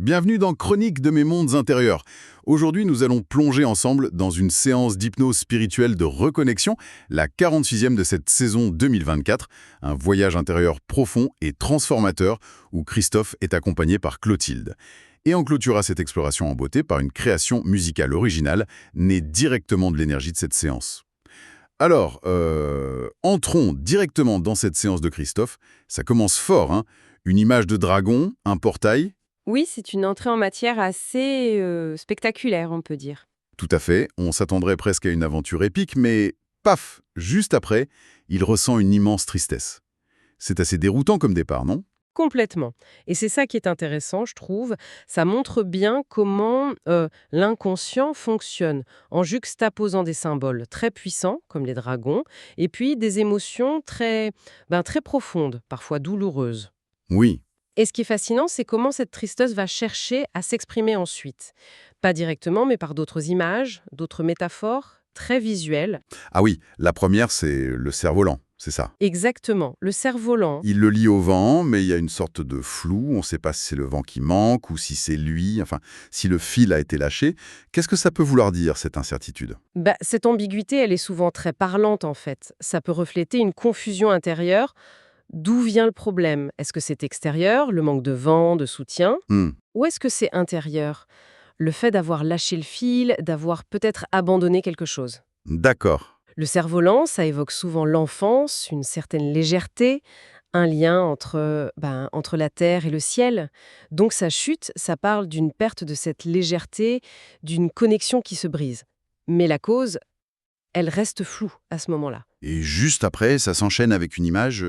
Bienvenue dans Chronique de mes mondes intérieurs. Aujourd'hui, nous allons plonger ensemble dans une séance d'hypnose spirituelle de reconnexion, la 46e de cette saison 2024, un voyage intérieur profond et transformateur où Christophe est accompagné par Clotilde. Et on clôturera cette exploration en beauté par une création musicale originale née directement de l'énergie de cette séance. Alors, entrons directement dans cette séance de Christophe. Ça commence fort, hein. Une image de dragon, un portail. Oui, c'est une entrée en matière assez spectaculaire, on peut dire. Tout à fait, on s'attendrait presque à une aventure épique, mais paf, juste après, il ressent une immense tristesse. C'est assez déroutant comme départ, non? Complètement. Et c'est ça qui est intéressant, je trouve. Ça montre bien comment l'inconscient fonctionne en juxtaposant des symboles très puissants, comme les dragons, et puis des émotions très profondes, parfois douloureuses. Oui, Et ce qui est fascinant, c'est comment cette tristesse va chercher à s'exprimer ensuite. Pas directement, mais par d'autres images, d'autres métaphores, très visuelles. ah oui, la première, c'est le cerf-volant, c'est ça. Exactement, le cerf-volant. Il le lie au vent, mais il y a une sorte de flou, on ne sait pas si c'est le vent qui manque ou si c'est lui, enfin, si le fil a été lâché. Qu'est-ce que ça peut vouloir dire, cette incertitude? Cette ambiguïté, elle est souvent très parlante en fait. Ça peut refléter une confusion intérieure. D'où vient le problème? Est-ce que c'est extérieur, le manque de vent, de soutien? Hmm, Ou est-ce que c'est intérieur? Le fait d'avoir lâché le fil, d'avoir peut-être abandonné quelque chose? d'accord. Le cerf-volant, ça évoque souvent l'enfance, une certaine légèreté, un lien entre la terre et le ciel. Donc sa chute, ça parle d'une perte de cette légèreté, d'une connexion qui se brise. Mais la cause, elle reste floue à ce moment-là. Et juste après, ça s'enchaîne avec une image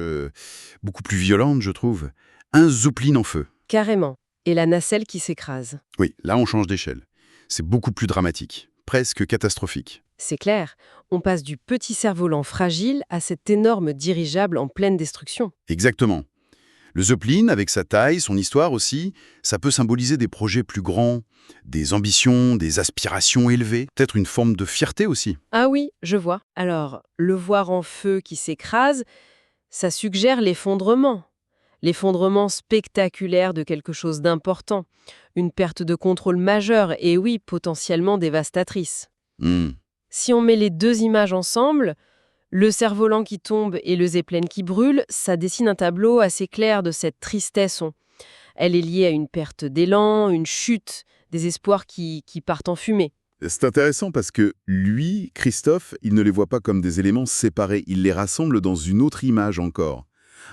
beaucoup plus violente, je trouve. Un Zoupline en feu. Carrément. Et la nacelle qui s'écrase. Oui, là on change d'échelle. C'est beaucoup plus dramatique, presque catastrophique. C'est clair, on passe du petit cerf-volant fragile à cet énorme dirigeable en pleine destruction. Exactement. Le Zeppelin, avec sa taille, son histoire aussi, ça peut symboliser des projets plus grands, des ambitions, des aspirations élevées, peut-être une forme de fierté aussi. Ah oui, je vois. Alors, le voir en feu qui s'écrase, ça suggère l'effondrement. L'effondrement spectaculaire de quelque chose d'important. Une perte de contrôle majeure et oui, potentiellement dévastatrice. Hmm, Si on met les deux images ensemble, le cerf-volant qui tombe et le Zeppelin qui brûle, ça dessine un tableau assez clair de cette tristesse. Elle est liée à une perte d'élan, une chute, des espoirs qui partent en fumée. C'est intéressant parce que lui, Christophe, il ne les voit pas comme des éléments séparés, il les rassemble dans une autre image encore.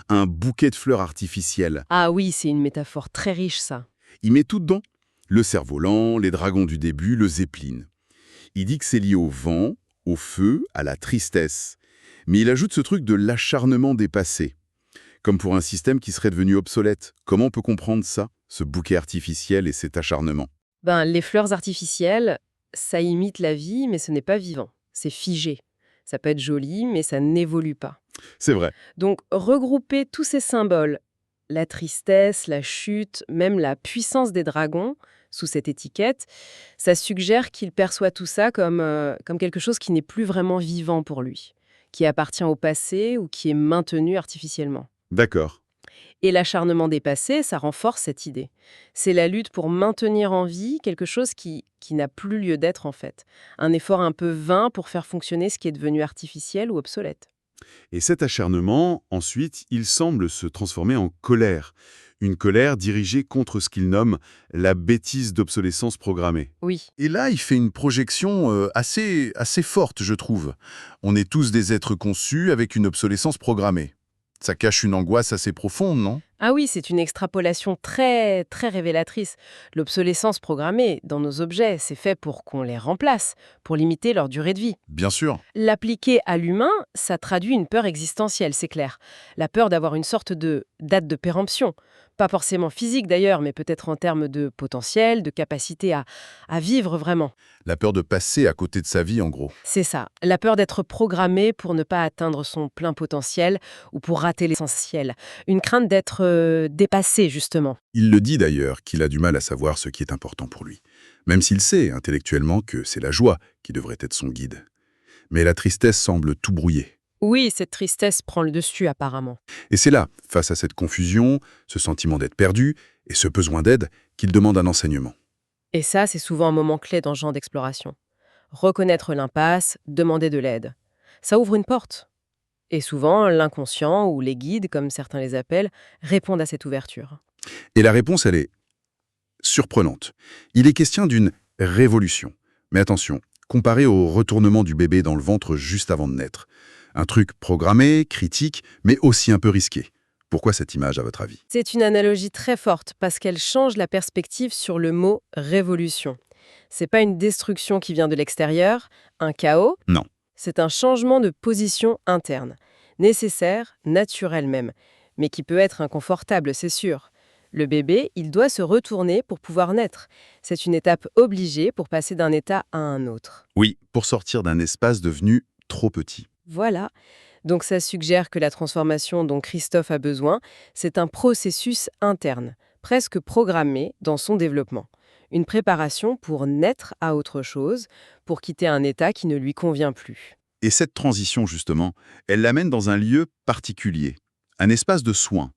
Un bouquet de fleurs artificielles. Ah oui, c'est une métaphore très riche, ça. Il met tout dedans. Le cerf-volant, les dragons du début, le Zeppelin. Il dit que c'est lié au vent, au feu, à la tristesse. Mais il ajoute ce truc de l'acharnement des passés. Comme pour un système qui serait devenu obsolète. Comment on peut comprendre ça, ce bouquet artificiel et cet acharnement? Les fleurs artificielles, ça imite la vie, mais ce n'est pas vivant. C'est figé. Ça peut être joli, mais ça n'évolue pas. C'est vrai. Donc, regrouper tous ces symboles, la tristesse, la chute, même la puissance des dragons, sous cette étiquette, ça suggère qu'il perçoit tout ça comme quelque chose qui n'est plus vraiment vivant pour lui, qui appartient au passé ou qui est maintenu artificiellement. D'accord. Et l'acharnement des passés, ça renforce cette idée. C'est la lutte pour maintenir en vie quelque chose qui n'a plus lieu d'être en fait. Un effort un peu vain pour faire fonctionner ce qui est devenu artificiel ou obsolète. Et cet acharnement, ensuite, il semble se transformer en colère. Une colère dirigée contre ce qu'il nomme la bêtise d'obsolescence programmée. Oui. Et là, il fait une projection assez forte, je trouve. On est tous des êtres conçus avec une obsolescence programmée. Ça cache une angoisse assez profonde, non? Ah oui, c'est une extrapolation très, très révélatrice. L'obsolescence programmée dans nos objets, c'est fait pour qu'on les remplace, pour limiter leur durée de vie. Bien sûr. L'appliquer à l'humain, ça traduit une peur existentielle, c'est clair. La peur d'avoir une sorte de date de péremption. Pas forcément physique d'ailleurs, mais peut-être en termes de potentiel, de capacité à vivre vraiment. La peur de passer à côté de sa vie, en gros. C'est ça, la peur d'être programmé pour ne pas atteindre son plein potentiel ou pour rater l'essentiel. Une crainte d'être dépassé, justement. Il le dit d'ailleurs, qu'il a du mal à savoir ce qui est important pour lui. Même s'il sait, intellectuellement, que c'est la joie qui devrait être son guide. Mais la tristesse semble tout brouiller. Oui, cette tristesse prend le dessus apparemment. Et c'est là, face à cette confusion, ce sentiment d'être perdu et ce besoin d'aide, qu'il demande un enseignement. Et ça, c'est souvent un moment clé dans ce genre d'exploration. Reconnaître l'impasse, demander de l'aide. Ça ouvre une porte. Et souvent, l'inconscient, ou les guides, comme certains les appellent, répondent à cette ouverture. Et la réponse, elle est surprenante. Il est question d'une révolution. Mais attention, comparé au retournement du bébé dans le ventre juste avant de naître. Un truc programmé, critique, mais aussi un peu risqué. Pourquoi cette image, à votre avis? C'est une analogie très forte parce qu'elle change la perspective sur le mot révolution. C'est pas une destruction qui vient de l'extérieur, un chaos, Non. c'est un changement de position interne, nécessaire, naturel même, mais qui peut être inconfortable, c'est sûr. Le bébé, il doit se retourner pour pouvoir naître. C'est une étape obligée pour passer d'un état à un autre. Oui, pour sortir d'un espace devenu trop petit. Voilà. Donc ça suggère que la transformation dont Christophe a besoin, c'est un processus interne, presque programmé dans son développement. Une préparation pour naître à autre chose, pour quitter un état qui ne lui convient plus. Et cette transition, justement, elle l'amène dans un lieu particulier, un espace de soins.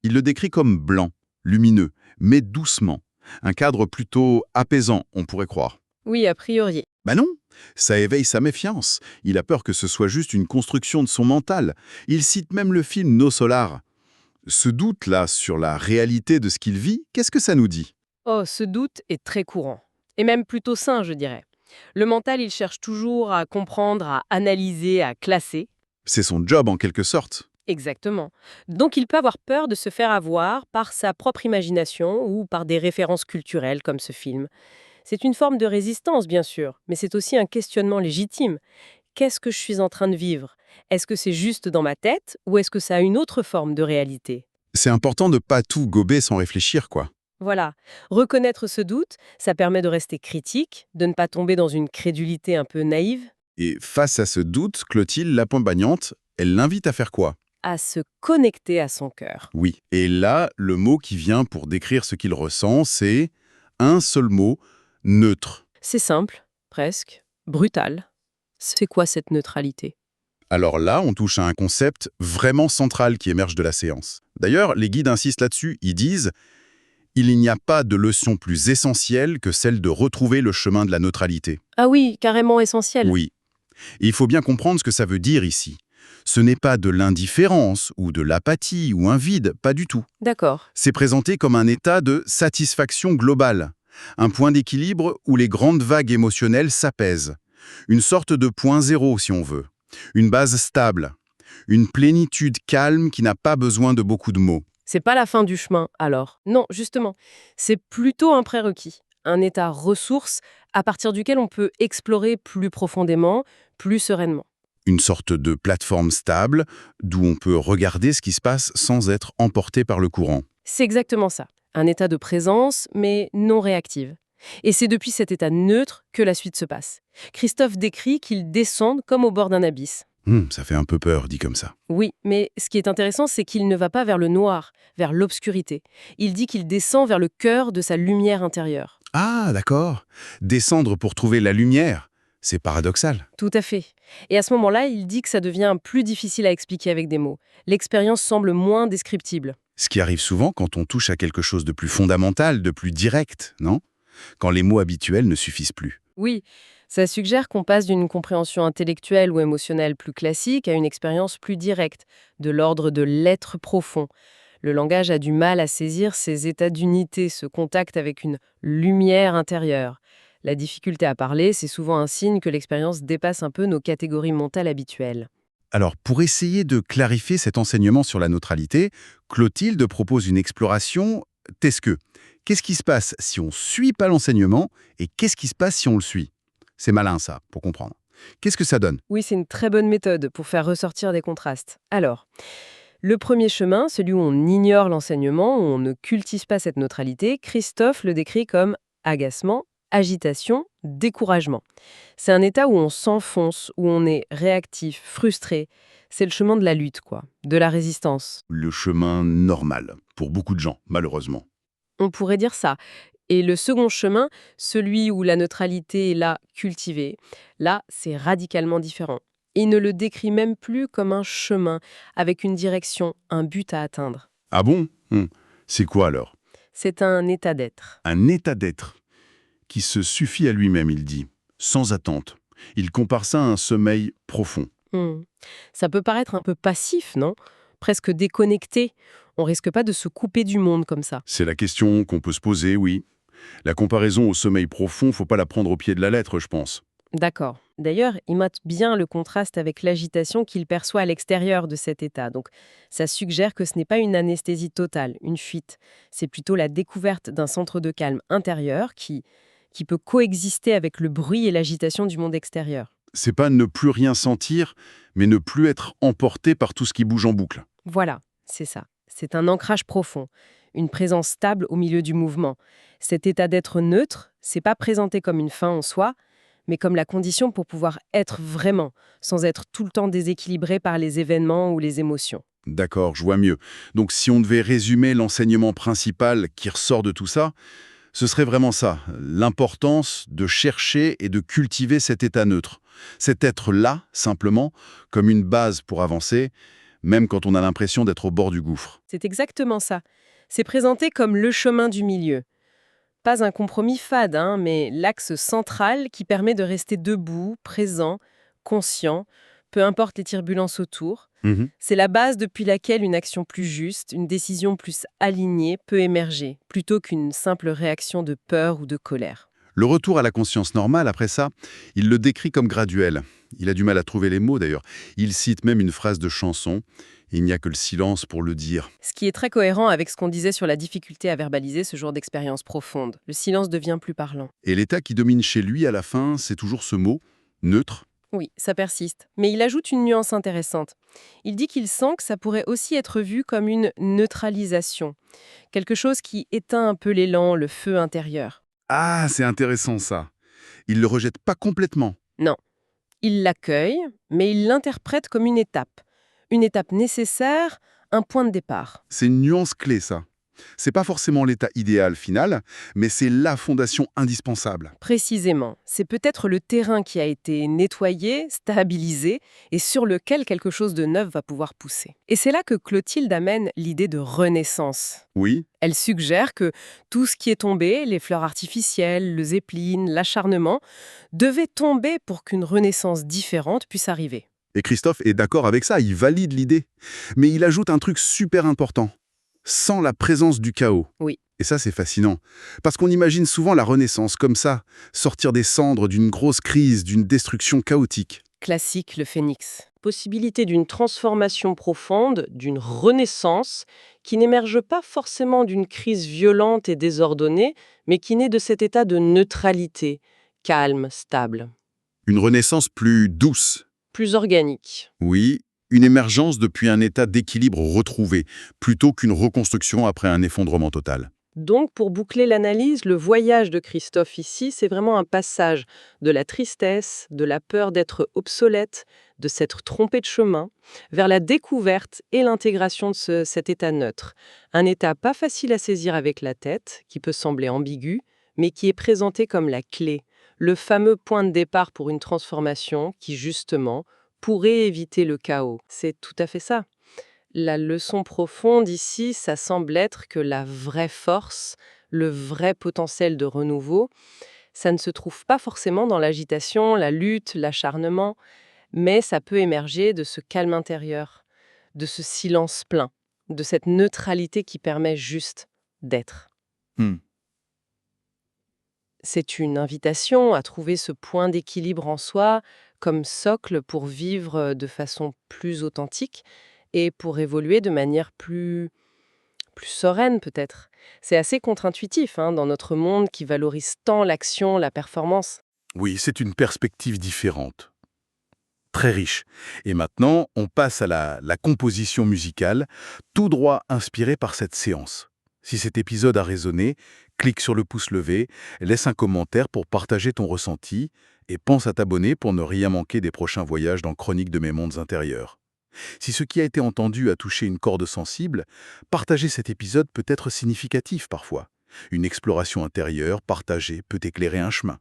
Il le décrit comme blanc, lumineux, mais doucement. Un cadre plutôt apaisant, on pourrait croire. Oui, a priori. Bah non, ça éveille sa méfiance. Il a peur que ce soit juste une construction de son mental. Il cite même le film No Solar. Ce doute-là sur la réalité de ce qu'il vit, qu'est-ce que ça nous dit? Oh, ce doute est très courant. Et même plutôt sain, je dirais. Le mental, il cherche toujours à comprendre, à analyser, à classer. C'est son job en quelque sorte. Exactement. Donc il peut avoir peur de se faire avoir par sa propre imagination ou par des références culturelles comme ce film. C'est une forme de résistance, bien sûr, mais c'est aussi un questionnement légitime. Qu'est-ce que je suis en train de vivre? Est-ce que c'est juste dans ma tête ou est-ce que ça a une autre forme de réalité? C'est important de pas tout gober sans réfléchir, quoi. Voilà. Reconnaître ce doute, ça permet de rester critique, de ne pas tomber dans une crédulité un peu naïve, Et face à ce doute, Clotilde, la pompagnante, elle l'invite à faire quoi? à se connecter à son cœur. Oui. Et là, le mot qui vient pour décrire ce qu'il ressent, c'est un seul mot, neutre. C'est simple, presque, brutal. C'est quoi cette neutralité? Alors là, on touche à un concept vraiment central qui émerge de la séance. D'ailleurs, les guides insistent là-dessus. Ils disent « Il n'y a pas de leçon plus essentielle que celle de retrouver le chemin de la neutralité. Ah oui, carrément » essentiel. Oui. Et il faut bien comprendre ce que ça veut dire ici. Ce n'est pas de l'indifférence ou de l'apathie ou un vide, pas du tout. D'accord. C'est présenté comme un état de satisfaction globale, un point d'équilibre où les grandes vagues émotionnelles s'apaisent. Une sorte de point zéro, si on veut. Une base stable. Une plénitude calme qui n'a pas besoin de beaucoup de mots. C'est pas la fin du chemin, alors. Non, justement. C'est plutôt un prérequis. Un état ressource à partir duquel on peut explorer plus profondément, plus sereinement. Une sorte de plateforme stable d'où on peut regarder ce qui se passe sans être emporté par le courant. C'est exactement ça. Un état de présence, mais non réactive. Et c'est depuis cet état neutre que la suite se passe. Christophe décrit qu'ils descendent comme au bord d'un abysse. Ça fait un peu peur, dit comme ça. Oui, mais ce qui est intéressant, c'est qu'il ne va pas vers le noir, vers l'obscurité. Il dit qu'il descend vers le cœur de sa lumière intérieure. Ah, d'accord. Descendre pour trouver la lumière. C'est paradoxal. Tout à fait. Et à ce moment-là, il dit que ça devient plus difficile à expliquer avec des mots. L'expérience semble moins descriptible. Ce qui arrive souvent quand on touche à quelque chose de plus fondamental, de plus direct, non? Quand les mots habituels ne suffisent plus. Oui, ça suggère qu'on passe d'une compréhension intellectuelle ou émotionnelle plus classique à une expérience plus directe, de l'ordre de l'être profond. Le langage a du mal à saisir ces états d'unité, ce contact avec une lumière intérieure. La difficulté à parler, c'est souvent un signe que l'expérience dépasse un peu nos catégories mentales habituelles. Alors, pour essayer de clarifier cet enseignement sur la neutralité, Clotilde propose une exploration test-que. Qu'est-ce qui se passe si on ne suit pas l'enseignement et qu'est-ce qui se passe si on le suit? C'est malin ça, pour comprendre. Qu'est-ce que ça donne? Oui, c'est une très bonne méthode pour faire ressortir des contrastes. Alors, le premier chemin, celui où on ignore l'enseignement, où on ne cultive pas cette neutralité, Christophe le décrit comme agacement, agitation, découragement. C'est un état où on s'enfonce, où on est réactif, frustré. C'est le chemin de la lutte, quoi, de la résistance. Le chemin normal, pour beaucoup de gens, malheureusement. On pourrait dire ça. Et le second chemin, celui où la neutralité est là cultivée, là, c'est radicalement différent. Et il ne le décrit même plus comme un chemin, avec une direction, un but à atteindre. Ah bon? C'est quoi alors? C'est un état d'être. Un état d'être qui se suffit à lui-même, il dit, sans attente. Il compare ça à un sommeil profond. Hmm. Ça peut paraître un peu passif, non? Presque déconnecté. On risque pas de se couper du monde comme ça. C'est la question qu'on peut se poser, oui. La comparaison au sommeil profond, faut pas la prendre au pied de la lettre, je pense. D'accord. D'ailleurs, il note bien le contraste avec l'agitation qu'il perçoit à l'extérieur de cet état. Donc, ça suggère que ce n'est pas une anesthésie totale, une fuite. C'est plutôt la découverte d'un centre de calme intérieur qui peut coexister avec le bruit et l'agitation du monde extérieur. C'est pas ne plus rien sentir, mais ne plus être emporté par tout ce qui bouge en boucle. Voilà, c'est ça. C'est un ancrage profond, une présence stable au milieu du mouvement. Cet état d'être neutre, c'est pas présenté comme une fin en soi, mais comme la condition pour pouvoir être vraiment, sans être tout le temps déséquilibré par les événements ou les émotions. D'accord, je vois mieux. Donc si on devait résumer l'enseignement principal qui ressort de tout ça, ce serait vraiment ça, l'importance de chercher et de cultiver cet état neutre. Cet être-là, simplement, comme une base pour avancer, même quand on a l'impression d'être au bord du gouffre. C'est exactement ça. C'est présenté comme le chemin du milieu. Pas un compromis fade, mais l'axe central qui permet de rester debout, présent, conscient, peu importe les turbulences autour. Mhm. C'est la base depuis laquelle une action plus juste, une décision plus alignée peut émerger, plutôt qu'une simple réaction de peur ou de colère. Le retour à la conscience normale, après ça, il le décrit comme graduel. Il a du mal à trouver les mots d'ailleurs. Il cite même une phrase de chanson. Il n'y a que le silence pour le dire. Ce qui est très cohérent avec ce qu'on disait sur la difficulté à verbaliser ce genre d'expérience profonde. Le silence devient plus parlant. Et l'état qui domine chez lui à la fin, c'est toujours ce mot, neutre. Oui, ça persiste. Mais il ajoute une nuance intéressante. Il dit qu'il sent que ça pourrait aussi être vu comme une neutralisation. Quelque chose qui éteint un peu l'élan, le feu intérieur. Ah, c'est intéressant ça. Il le rejette pas complètement. Non. Il l'accueille, mais il l'interprète comme une étape. Une étape nécessaire, un point de départ. C'est une nuance clé ça. C'est pas forcément l'état idéal final, mais c'est la fondation indispensable. Précisément, c'est peut-être le terrain qui a été nettoyé, stabilisé, et sur lequel quelque chose de neuf va pouvoir pousser. Et c'est là que Clotilde amène l'idée de renaissance. Oui, Elle suggère que tout ce qui est tombé, les fleurs artificielles, le zeppelin, l'acharnement, devait tomber pour qu'une renaissance différente puisse arriver. et Christophe est d'accord avec ça, il valide l'idée. Mais il ajoute un truc super important. Sans la présence du chaos. Oui. Et ça, c'est fascinant. Parce qu'on imagine souvent la Renaissance comme ça, sortir des cendres d'une grosse crise, d'une destruction chaotique. Classique, le phénix. Possibilité d'une transformation profonde, d'une renaissance, qui n'émerge pas forcément d'une crise violente et désordonnée, mais qui naît de cet état de neutralité, calme, stable, Une Renaissance plus douce. plus organique. Oui, une émergence depuis un état d'équilibre retrouvé, plutôt qu'une reconstruction après un effondrement total. Donc, pour boucler l'analyse, le voyage de Christophe ici, c'est vraiment un passage de la tristesse, de la peur d'être obsolète, de s'être trompé de chemin, vers la découverte et l'intégration de cet état neutre. Un état pas facile à saisir avec la tête, qui peut sembler ambigu, mais qui est présenté comme la clé, le fameux point de départ pour une transformation qui, justement, pourrait éviter le chaos. C'est tout à fait ça. La leçon profonde ici, ça semble être que la vraie force, le vrai potentiel de renouveau, ça ne se trouve pas forcément dans l'agitation, la lutte, l'acharnement, mais ça peut émerger de ce calme intérieur, de ce silence plein, de cette neutralité qui permet juste d'être. Hmm. C'est une invitation à trouver ce point d'équilibre en soi comme socle pour vivre de façon plus authentique et pour évoluer de manière plus sereine peut-être. C'est assez contre-intuitif dans notre monde qui valorise tant l'action, la performance. Oui, c'est une perspective différente. Très riche. Et maintenant, on passe à la composition musicale, tout droit inspirée par cette séance. Si cet épisode a résonné, clique sur le pouce levé, laisse un commentaire pour partager ton ressenti et pense à t'abonner pour ne rien manquer des prochains voyages dans Chronique de mes mondes intérieurs. Si ce qui a été entendu a touché une corde sensible, partager cet épisode peut être significatif parfois. Une exploration intérieure partagée peut éclairer un chemin.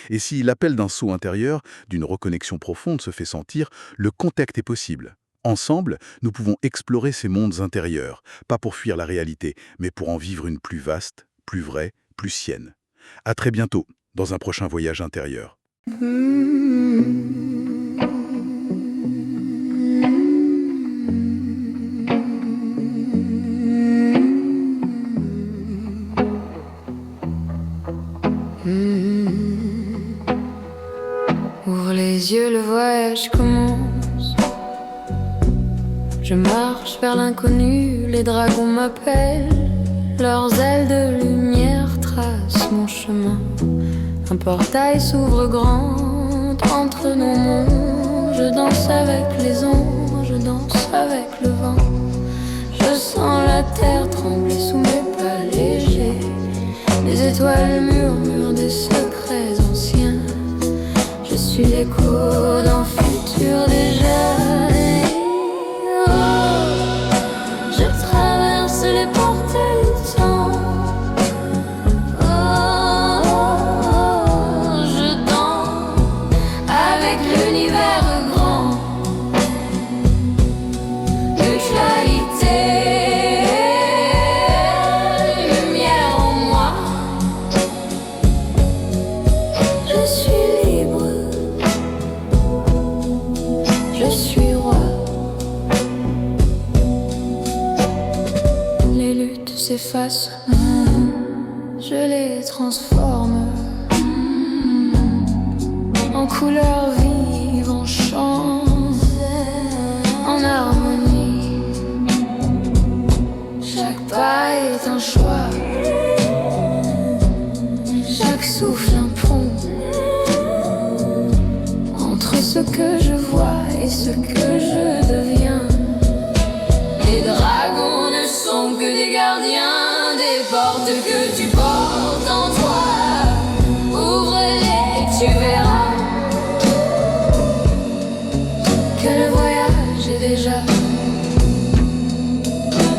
Et si l'appel d'un saut intérieur, d'une reconnexion profonde se fait sentir, le contact est possible. Ensemble, nous pouvons explorer ces mondes intérieurs, pas pour fuir la réalité, mais pour en vivre une plus vaste, plus vraie, plus sienne. À très bientôt, dans un prochain voyage intérieur. Ouvre les yeux, le voyage commence. Je marche vers l'inconnu, les dragons m'appellent. Leurs ailes de lumière tracent mon chemin. Un portail s'ouvre grand entre nos mondes. Je danse avec les ombres, je danse avec le vent. Je sens la terre trembler sous mes pas légers. Les étoiles murmurent des secrets anciens. Je suis l'écho d'un futur déjà né. Oh, je traverse les portes du temps. Oh, je danse avec l'univers grand. Mutualité, lumière en moi. Je suis libre. Je suis roi. Les luttes s'effacent, je les transforme en couleurs vives, en chants, en harmonie. Chaque pas est un choix, chaque souffle un pont entre ce que je vois et ce que je deviens. Les dragons ne sont que des gardiens des portes que tu portes en toi. Ouvre-les, tu verras que le voyage est déjà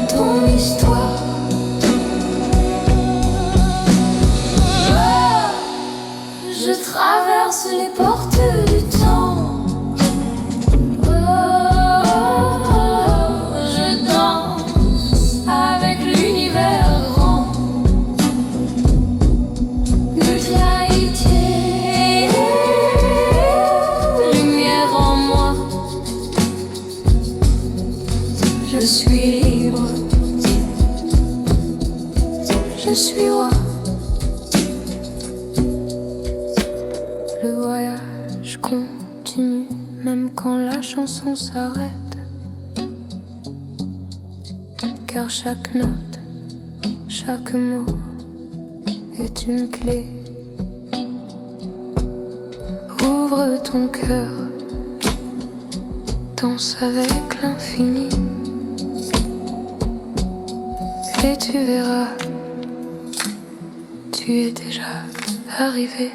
ton histoire. Oh, je traverse les portes du temps. Je suis libre, je suis roi. Le voyage continue, même quand la chanson s'arrête. Car chaque note, chaque mot est une clé. Ouvre ton cœur, danse avec l'infini. Et tu verras, tu es déjà arrivé.